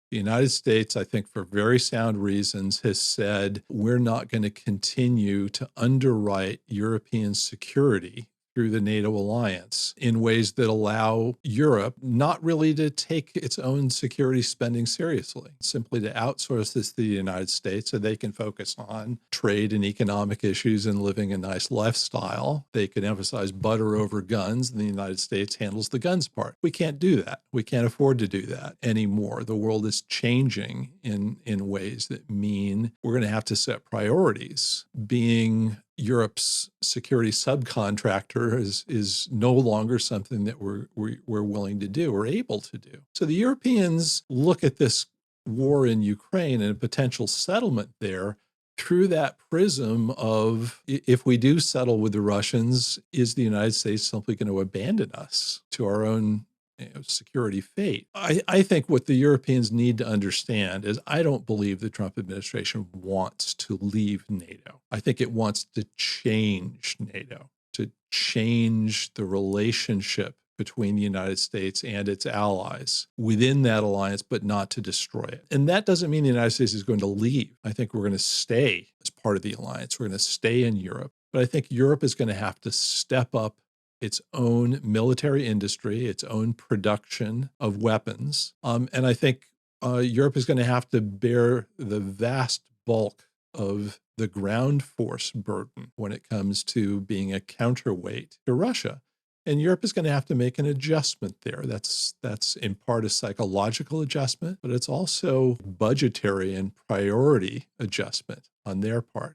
The United States, I think for very sound reasons, has said we're not going to continue to underwrite European security through the NATO alliance in ways that allow Europe not really to take its own security spending seriously, simply to outsource this to the United States so they can focus on trade and economic issues and living a nice lifestyle. They can emphasize butter over guns, and the United States handles the guns part. We can't do that. We can't afford to do that anymore. The world is changing in ways that mean we're going to have to set priorities. Being Europe's security subcontractor is no longer something that we're willing to do or able to do. So the Europeans look at this war in Ukraine and a potential settlement there through that prism of, if we do settle with the Russians, is the United States simply going to abandon us to our own security fate? I think what the Europeans need to understand is I don't believe the Trump administration wants to leave NATO. I think it wants to change NATO, to change the relationship between the United States and its allies within that alliance, but not to destroy it. And that doesn't mean the United States is going to leave. I think we're going to stay as part of the alliance. We're going to stay in Europe. But I think Europe is going to have to step up its own military industry, its own production of weapons. And I think Europe is going to have to bear the vast bulk of the ground force burden when it comes to being a counterweight to Russia. And Europe is going to have to make an adjustment there. That's in part a psychological adjustment, but it's also budgetary and priority adjustment on their part.